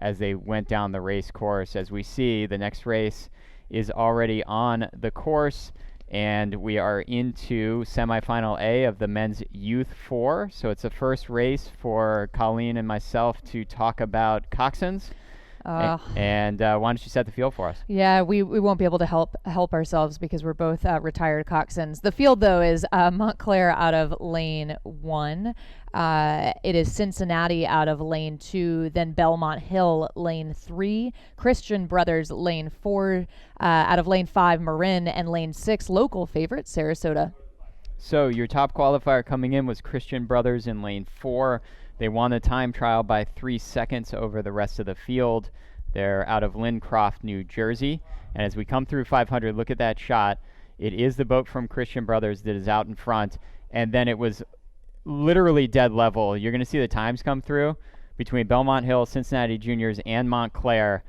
as they went down the race course. As we see, the next race is already on the course, and we are into Semifinal A of the men's Youth 4. So it's the first race for Colleen and myself to talk about coxswains. And why don't you set the field for us? Yeah, we won't be able to help ourselves because we're both retired coxswains. The field, though, is Montclair out of lane 1. It is Cincinnati out of lane 2, then Belmont Hill lane 3, Christian Brothers lane 4, out of lane 5 Marin, and lane 6 local favorite Sarasota. So your top qualifier coming in was Christian Brothers in lane 4. They won the time trial by 3 seconds over the rest of the field. They're out of Lincroft, New Jersey. And as we come through 500, look at that shot. It is the boat from Christian Brothers that is out in front. And then it was literally dead level. You're going to see the times come through between Belmont Hill, Cincinnati Juniors, and Montclair.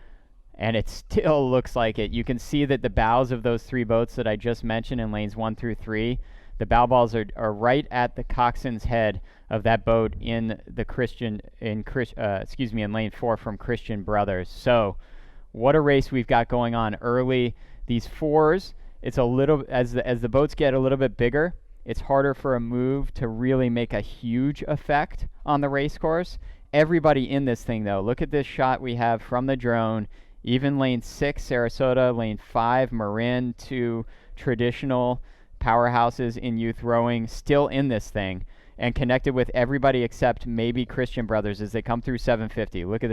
And it still looks like it. You can see that the bows of those 3 boats that I just mentioned in lanes 1 through 3, the bow balls are right at the coxswain's head of that boat in lane 4 from Christian Brothers. So what a race we've got going on early. These 4s, it's a little, as the boats get a little bit bigger, it's harder for a move to really make a huge effect on the race course. Everybody in this thing, though, look at this shot we have from the drone. Even lane 6 Sarasota, lane 5 Marin, 2 traditional powerhouses in youth rowing, still in this thing and connected with everybody except maybe Christian Brothers as they come through 750. Look at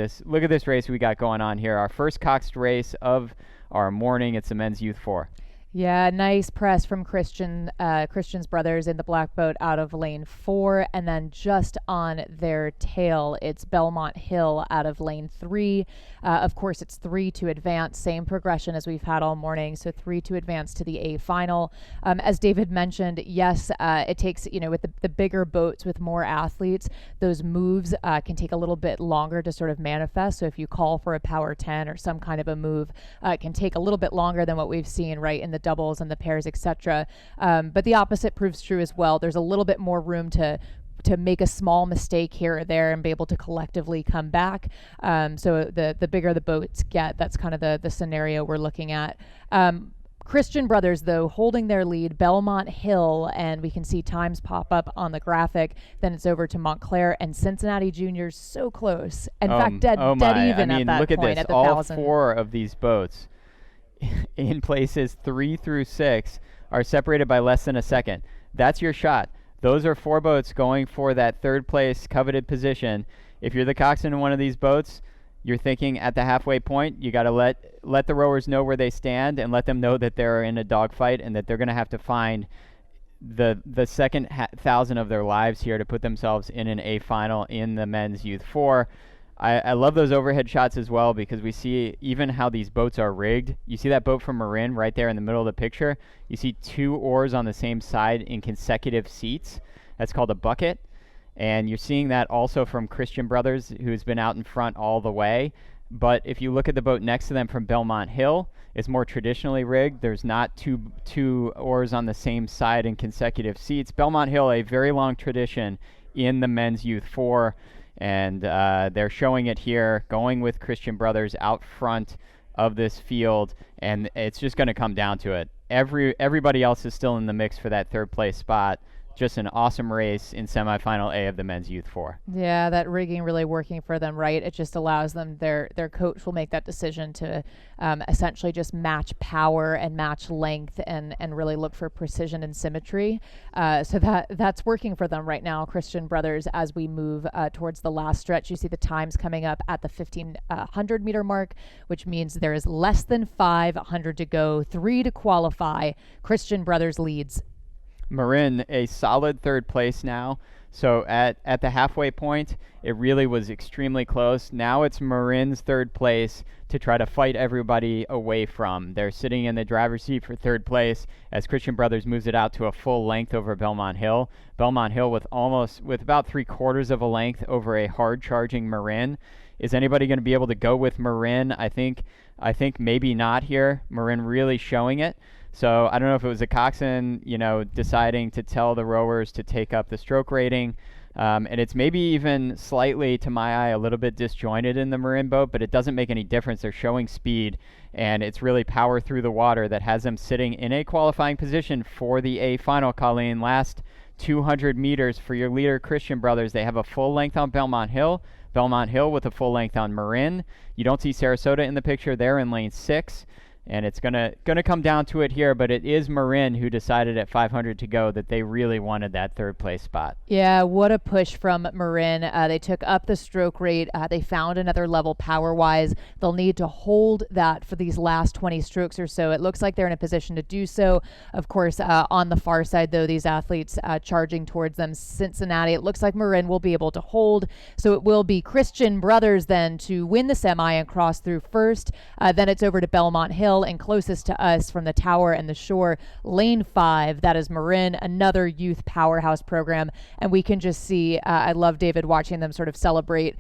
this race we got going on here. Our first coxed race of our morning. It's the men's Youth 4. Yeah, nice press from Christian's Brothers in the black boat out of lane 4, and then just on their tail, it's Belmont Hill out of lane 3. Of course, it's 3 to advance, same progression as we've had all morning, so 3 to advance to the A final. As David mentioned, yes, it takes, with the bigger boats with more athletes, those moves can take a little bit longer to sort of manifest. So if you call for a power 10 or some kind of a move, it can take a little bit longer than what we've seen right in the doubles and the pairs, etc. But the opposite proves true as well. There's a little bit more room to make a small mistake here or there and be able to collectively come back. So the bigger the boats get, that's kind of the scenario we're looking at. Christian Brothers, though, holding their lead, Belmont Hill, and we can see times pop up on the graphic. Then it's over to Montclair and Cincinnati Juniors, so close. In fact, dead even at that look point at this. at the All 1,000. 4 of these boats in places 3 through 6 are separated by less than a second. That's your shot. Those are 4 boats going for that 3rd place coveted position. If you're the coxswain in one of these boats, you're thinking at the halfway point, you got to let the rowers know where they stand and let them know that they're in a dogfight and that they're going to have to find the second 1,000 of their lives here to put themselves in an A final in the men's Youth 4. I love those overhead shots as well because we see even how these boats are rigged. You see that boat from Marin right there in the middle of the picture. You see 2 oars on the same side in consecutive seats. That's called a bucket. And you're seeing that also from Christian Brothers, who's been out in front all the way. But if you look at the boat next to them from Belmont Hill, it's more traditionally rigged. There's not two oars on the same side in consecutive seats. Belmont Hill, a very long tradition in the men's Youth 4. And they're showing it here, going with Christian Brothers out front of this field, and it's just going to come down to it. Everybody else is still in the mix for that 3rd place spot. Just an awesome race in Semifinal A of the men's Youth 4. Yeah, that rigging really working for them, right? It just allows them, their coach will make that decision to essentially just match power and match length and really look for precision and symmetry. So that's working for them right now, Christian Brothers, as we move towards the last stretch. You see the times coming up at the 1,500 meter mark, which means there is less than 500 to go, 3 to qualify. Christian Brothers leads. Marin, a solid 3rd place now. So at the halfway point, it really was extremely close. Now it's Marin's 3rd place to try to fight everybody away from. They're sitting in the driver's seat for 3rd place as Christian Brothers moves it out to a full length over Belmont Hill. Belmont Hill with about 3/4 of a length over a hard charging Marin. Is anybody going to be able to go with Marin? I think maybe not here. Marin really showing it. So I don't know if it was a coxswain, deciding to tell the rowers to take up the stroke rating. And it's maybe even slightly, to my eye, a little bit disjointed in the Marin boat, but it doesn't make any difference. They're showing speed, and it's really power through the water that has them sitting in a qualifying position for the A final, Colleen. Last 200 meters for your leader, Christian Brothers. They have a full length on Belmont Hill. Belmont Hill with a full length on Marin. You don't see Sarasota in the picture. They're in lane 6. And it's gonna come down to it here, but it is Marin who decided at 500 to go that they really wanted that third place spot. Yeah, what a push from Marin. They took up the stroke rate. They found another level power-wise. They'll need to hold that for these last 20 strokes or so. It looks like they're in a position to do so. Of course, on the far side, though, these athletes charging towards them, Cincinnati. It looks like Marin will be able to hold. So it will be Christian Brothers then to win the semi and cross through first. Then it's over to Belmont Hill, and closest to us from the tower and the shore, lane 5. That is Marin, another youth powerhouse program. And we can just see, I love, David, watching them sort of celebrate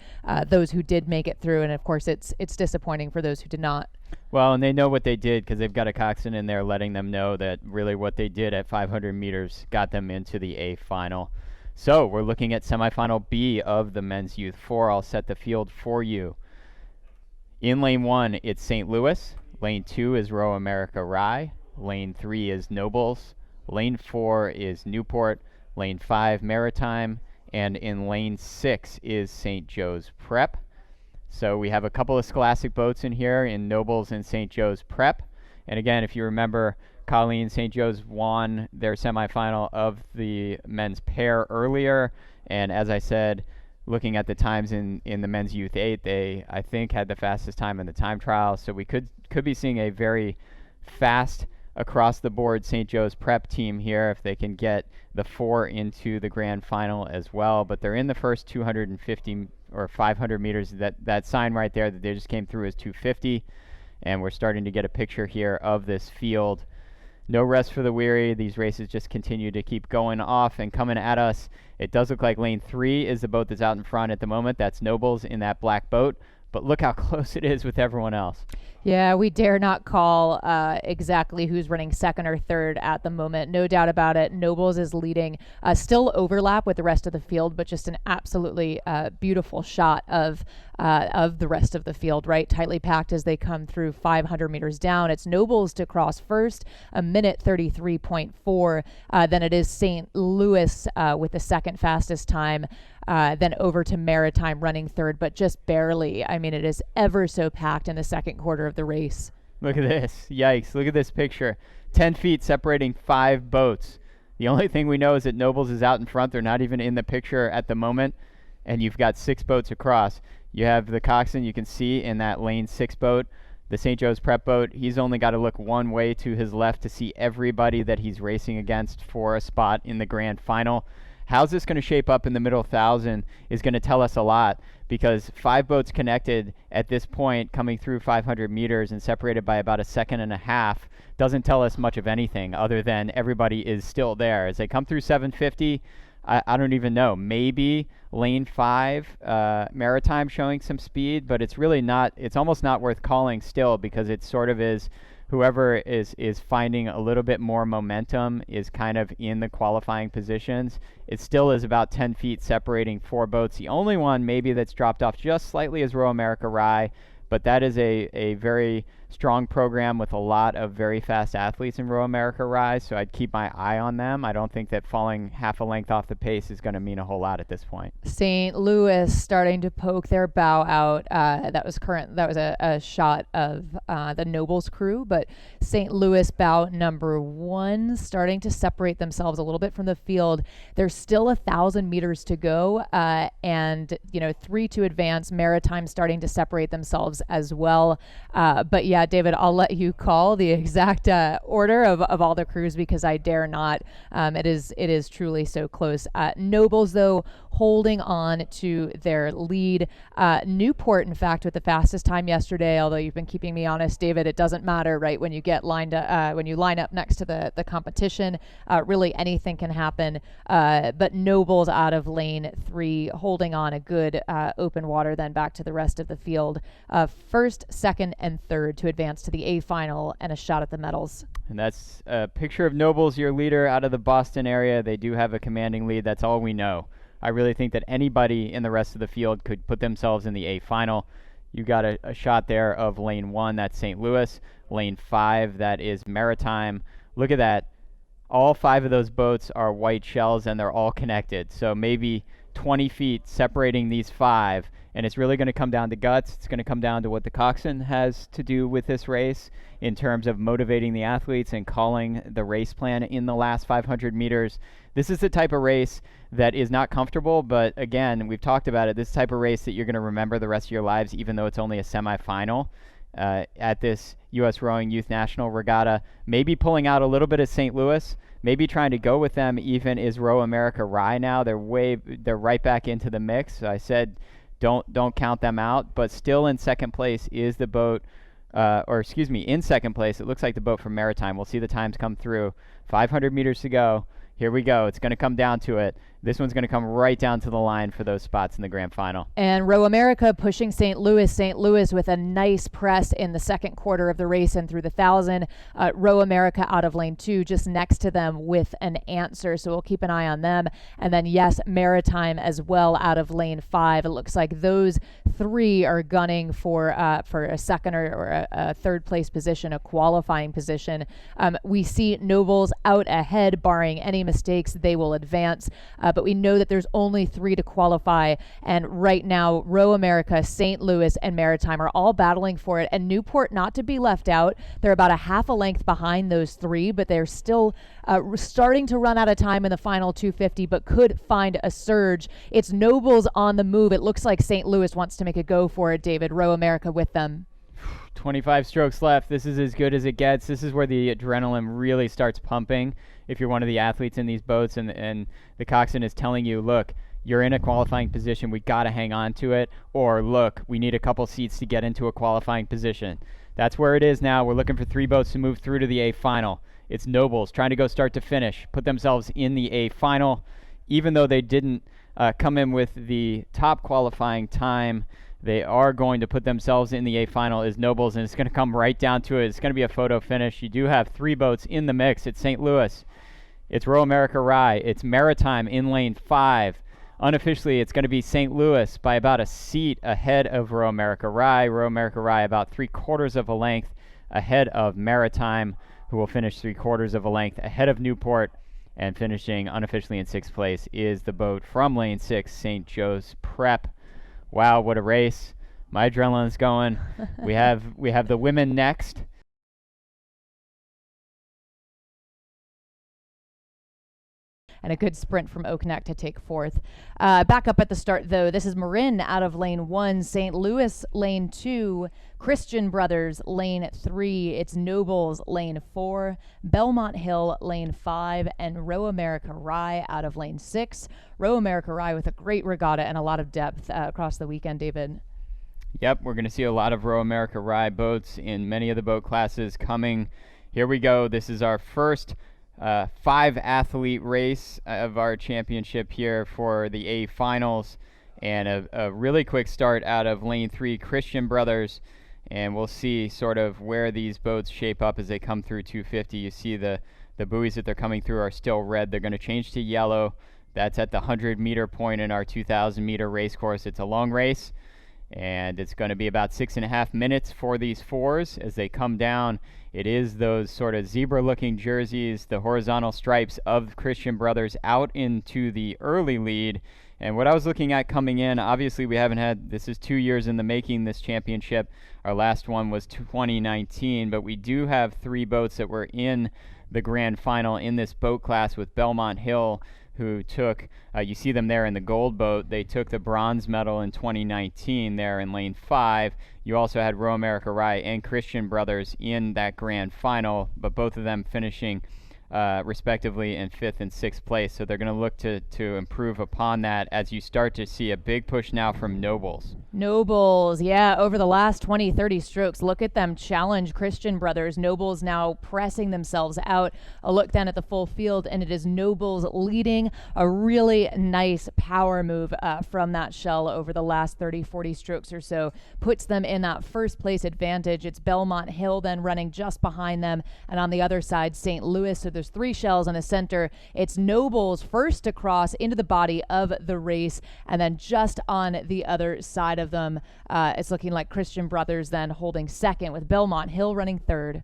those who did make it through. And of course, it's disappointing for those who did not. Well, and they know what they did because they've got a coxswain in there letting them know that really what they did at 500 meters got them into the A final. So we're looking at semifinal B of the men's youth 4. I'll set the field for you. In lane 1, it's St. Louis. Lane 2 is Row America Rye. Lane 3 is Nobles. Lane 4 is Newport. Lane 5, Maritime. And in lane 6 is St. Joe's Prep. So we have a couple of Scholastic boats in here in Nobles and St. Joe's Prep. And again, if you remember, Colleen, St. Joe's won their semifinal of the men's pair earlier. And as I said, looking at the times in the men's youth 8, they, I think, had the fastest time in the time trial. So we could be seeing a very fast across the board St. Joe's Prep team here if they can get the 4 into the grand final as well. But they're in the first 250 or 500 meters. That sign right there that they just came through is 250. And we're starting to get a picture here of this field. No rest for the weary. These races just continue to keep going off and coming at us. It does look like lane 3 is the boat that's out in front at the moment. That's Nobles in that black boat. But look how close it is with everyone else. Yeah, we dare not call exactly who's running second or third at the moment. No doubt about it. Nobles is leading. Still overlap with the rest of the field, but just an absolutely beautiful shot of the rest of the field, right? Tightly packed as they come through 500 meters down. It's Nobles to cross first, a minute 33.4. Then it is St. Louis with the second fastest time. Then over to Maritime running third, but just barely. I mean, it is ever so packed in the second quarter of the race. Look at this. Yikes. Look at this picture. 10 feet separating 5 boats. The only thing we know is that Nobles is out in front. They're not even in the picture at the moment. And you've got 6 boats across. You have the coxswain you can see in that lane 6 boat. The St. Joe's Prep boat, he's only got to look one way to his left to see everybody that he's racing against for a spot in the grand final. How's this going to shape up in the middle 1,000 is going to tell us a lot, because 5 boats connected at this point coming through 500 meters and separated by about a second and a half doesn't tell us much of anything other than everybody is still there. As they come through 750, I don't even know. Maybe lane 5, Maritime showing some speed, but it's really not, it's almost not worth calling still, because it sort of is whoever is finding a little bit more momentum is kind of in the qualifying positions. It still is about 10 feet separating 4 boats. The only one maybe that's dropped off just slightly is Row America Rye, but that is a very strong program with a lot of very fast athletes in Row America Rye, so I'd keep my eye on them. I don't think that falling half a length off the pace is going to mean a whole lot at this point. St. Louis starting to poke their bow out. That was a shot of the Nobles crew, but St. Louis bow number 1 starting to separate themselves a little bit from the field. There's still 1,000 meters to go, and 3 to advance. Maritime starting to separate themselves as well. But yeah, David, I'll let you call the exact order of all the crews, because I dare not. It is truly so close. Nobles, though, holding on to their lead. Newport, in fact, with the fastest time yesterday, although you've been keeping me honest, David, it doesn't matter, right? When you get lined up, when you line up next to the competition, really anything can happen. But Nobles out of lane 3, holding on a good open water, then back to the rest of the field. First, second, and third to advance to the A final and a shot at the medals. And that's a picture of Nobles, your leader out of the Boston area. They do have a commanding lead. That's all we know. I really think that anybody in the rest of the field could put themselves in the A final. You got a shot there of lane 1, that's St. Louis. Lane 5, that is Maritime. Look at that. All 5 of those boats are white shells, and they're all connected. So maybe 20 feet separating these 5, and it's really going to come down to guts. It's going to come down to what the coxswain has to do with this race in terms of motivating the athletes and calling the race plan in the last 500 meters. This is the type of race that is not comfortable, but again, we've talked about it, this type of race that you're going to remember the rest of your lives, even though it's only a semifinal. At this U.S. Rowing Youth National Regatta, maybe pulling out a little bit of St. Louis, maybe trying to go with them even is Row America Rye now. They're right back into the mix. So I said don't count them out, but still in second place is the boat, in second place, it looks like the boat from Maritime. We'll see the times come through. 500 meters to go. Here we go. It's going to come down to it. This one's going to come right down to the line for those spots in the grand final. And Row America pushing St. Louis. St. Louis with a nice press in the second quarter of the race and through the 1,000. Row America out of lane 2, just next to them with an answer. So we'll keep an eye on them. And then, yes, Maritime as well out of lane 5. It looks like those 3 are gunning for a second or a third place position, a qualifying position. We see Nobles out ahead, barring any mistakes, they will advance. But we know that there's only 3 to qualify. And right now, Row America, St. Louis, and Maritime are all battling for it. And Newport, not to be left out, they're about a half a length behind those 3, but they're still starting to run out of time in the final 250, but could find a surge. It's Nobles on the move. It looks like St. Louis wants to make a go for it, David. Row America with them. 25 strokes left. This is as good as it gets. This is where the adrenaline really starts pumping. If you're one of the athletes in these boats and the coxswain is telling you, look, you're in a qualifying position, we got to hang on to it, or look, we need a couple seats to get into a qualifying position. That's where it is now. We're looking for 3 boats to move through to the A final. It's Nobles trying to go start to finish, put themselves in the A final, even though they didn't come in with the top qualifying time. They are going to put themselves in the A final is Nobles, and it's going to come right down to it. It's going to be a photo finish. You do have 3 boats in the mix. It's St. Louis. It's Row America Rye. It's Maritime in lane 5. Unofficially, it's going to be St. Louis by about a seat ahead of Row America Rye. Row America Rye about 3/4 of a length ahead of Maritime, who will finish 3/4 of a length ahead of Newport. And finishing unofficially in 6th place is the boat from lane 6, St. Joe's Prep. Wow, what a race. My adrenaline's going. We have the women next. And a good sprint from Oak Neck to take 4th. Back up at the start, though, this is Marin out of lane 1, St. Louis lane 2, Christian Brothers lane 3, it's Nobles lane 4, Belmont Hill lane 5, and Row America Rye out of lane 6. Row America Rye with a great regatta and a lot of depth across the weekend, David. Yep, we're going to see a lot of Row America Rye boats in many of the boat classes coming. Here we go. This is our first 5-athlete race of our championship here for the A finals, and a really quick start out of lane 3, Christian Brothers, and we'll see sort of where these boats shape up as they come through 250. You see the buoys that they're coming through are still red. They're going to change to yellow. That's at the 100-meter point in our 2,000-meter race course. It's a long race, and it's going to be about 6.5 minutes for these 4s as they come down. It is those sort of zebra-looking jerseys, the horizontal stripes of Christian Brothers out into the early lead. And what I was looking at coming in, obviously we haven't had, this is 2 years in the making, this championship. Our last one was 2019, but we do have 3 boats that were in the grand final in this boat class with Belmont Hill, who took, you see them there in the gold boat. They took the bronze medal in 2019 there in lane 5. You also had Row America Rye and Christian Brothers in that grand final, but both of them finishing respectively in 5th and 6th place. So they're going to look to improve upon that as you start to see a big push now from Nobles. Nobles, yeah, over the last 20, 30 strokes, look at them challenge Christian Brothers. Nobles now pressing themselves out. A look then at the full field, and it is Nobles leading. A really nice power move from that shell over the last 30, 40 strokes or so. Puts them in that first place advantage. It's Belmont Hill then running just behind them, and on the other side, St. Louis. So there's 3 shells in the center. It's Nobles first to cross into the body of the race, and then just on the other side of them, it's looking like Christian Brothers then holding second, with Belmont Hill running third.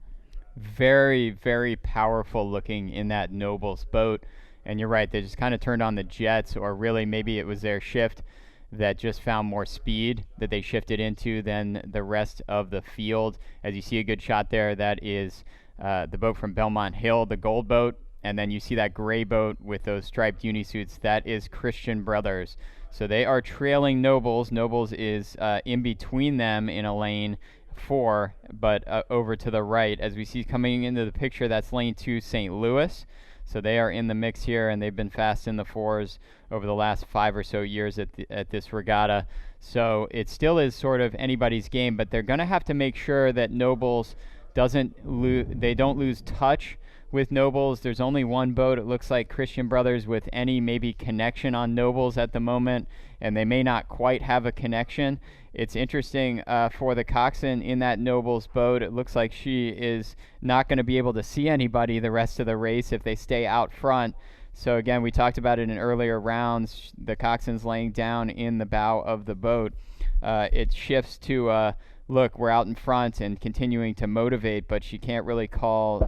Very, very powerful looking in that Nobles boat. And you're right, they just kind of turned on the jets, or really maybe it was their shift that just found more speed that they shifted into than the rest of the field. As you see a good shot there, that is the boat from Belmont Hill, the gold boat. And then you see that gray boat with those striped unisuits. That is Christian Brothers. So they are trailing Nobles. Nobles is in between them in a lane 4, but over to the right. As we see coming into the picture, that's lane 2, St. Louis. So they are in the mix here, and they've been fast in the 4s over the last 5 or so years at this regatta. So it still is sort of anybody's game, but they're going to have to make sure that Nobles don't lose touch with Nobles. There's only one boat, it looks like, Christian Brothers, with any maybe connection on Nobles at the moment, and they may not quite have a connection. It's interesting for the coxswain in that Nobles boat. It looks like she is not going to be able to see anybody the rest of the race if they stay out front. So again, we talked about it in earlier rounds. The coxswain's laying down in the bow of the boat. It shifts to look, we're out in front, and continuing to motivate, but she can't really call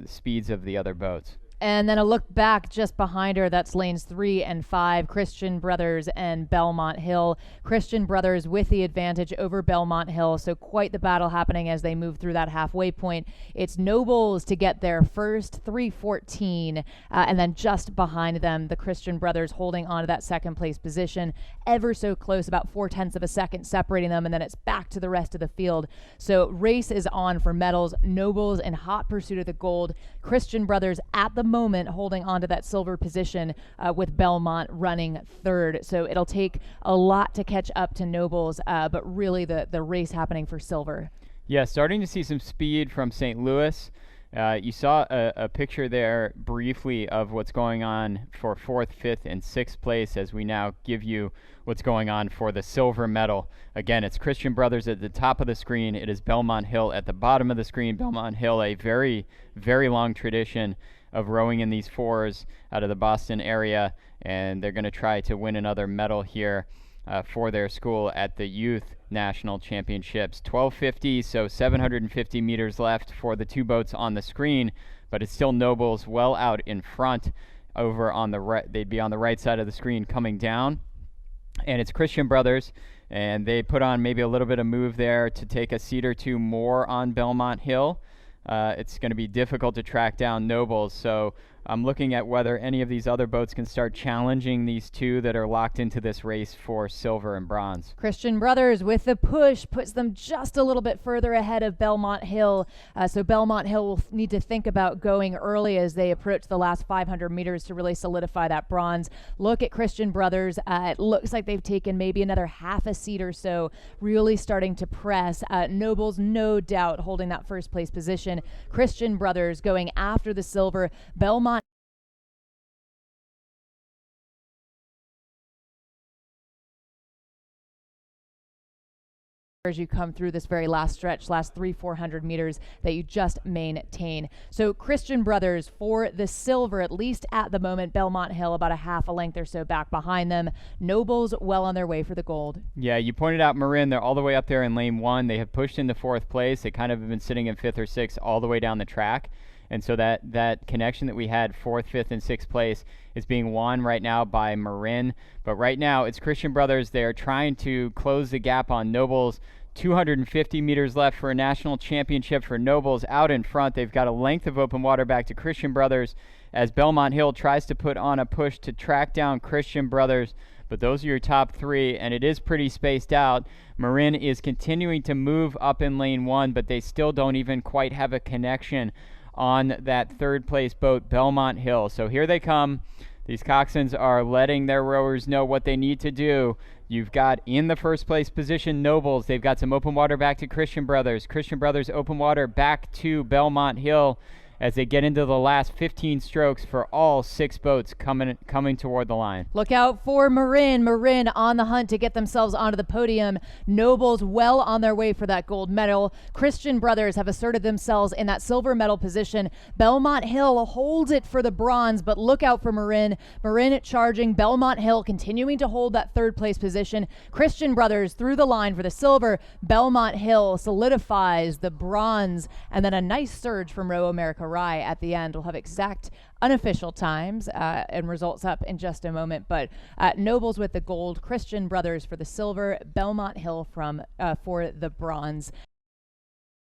speeds of the other boats. And then a look back just behind her, that's lanes 3 and 5, Christian Brothers and Belmont Hill. Christian Brothers with the advantage over Belmont Hill, so quite the battle happening as they move through that halfway point. It's Nobles to get there first, 3:14, and then just behind them, the Christian Brothers holding on to that second place position, ever so close, about 0.4 of a second separating them, and then it's back to the rest of the field. So race is on for medals. Nobles in hot pursuit of the gold. Christian Brothers at the moment holding on to that silver position, with Belmont running third. So it'll take a lot to catch up to Nobles, but really the race happening for silver. Yeah, starting to see some speed from St. Louis. You saw a picture there briefly of what's going on for 4th, 5th, and 6th place, as we now give you what's going on for the silver medal. Again, it's Christian Brothers at the top of the screen. It is Belmont Hill at the bottom of the screen. Belmont Hill, a very, very long tradition of rowing in these 4s out of the Boston area, and they're going to try to win another medal here for their school at the Youth National Championships. 12:50, so 750 meters left for the 2 boats on the screen, but it's still Nobles well out in front over on the right. They'd be on the right side of the screen coming down, and it's Christian Brothers, and they put on maybe a little bit of move there to take a seat or 2 more on Belmont Hill. It's going to be difficult to track down Nobles, so I'm looking at whether any of these other boats can start challenging these 2 that are locked into this race for silver and bronze. Christian Brothers with the push puts them just a little bit further ahead of Belmont Hill. So Belmont Hill will need to think about going early as they approach the last 500 meters to really solidify that bronze. Look at Christian Brothers. It looks like they've taken maybe another half a seat or so, really starting to press. Nobles, no doubt, holding that first place position. Christian Brothers going after the silver. Belmont as you come through this very last stretch, last 300-400 meters that you just maintain. So Christian Brothers for the silver, at least at the moment. Belmont Hill about a half a length or so back behind them. Nobles well on their way for the gold. Yeah, you pointed out Marin. They're all the way up there in lane 1. They have pushed into 4th place. They kind of have been sitting in 5th or 6th all the way down the track. And so that connection that we had 4th, 5th, and 6th place is being won right now by Marin. But right now it's Christian Brothers. They are trying to close the gap on Nobles. 250 meters left for a national championship for Nobles out in front. They've got a length of open water back to Christian Brothers as Belmont Hill tries to put on a push to track down Christian Brothers. But those are your top 3, and it is pretty spaced out. Marin is continuing to move up in lane 1, but they still don't even quite have a connection on that 3rd place boat, Belmont Hill. So here they come. These coxswains are letting their rowers know what they need to do. You've got in the 1st place position Nobles. They've got some open water back to Christian Brothers. Christian Brothers open water back to Belmont Hill. as they get into the last 15 strokes for all 6 boats coming toward the line. Look out for Marin. Marin on the hunt to get themselves onto the podium. Nobles well on their way for that gold medal. Christian Brothers have asserted themselves in that silver medal position. Belmont Hill holds it for the bronze, but look out for Marin. Marin charging. Belmont Hill continuing to hold that third place position. Christian Brothers through the line for the silver. Belmont Hill solidifies the bronze, and then a nice surge from Row America Rye at the end. We'll have exact unofficial times and results up in just a moment, but Nobles with the gold, Christian Brothers for the silver, Belmont Hill for the bronze.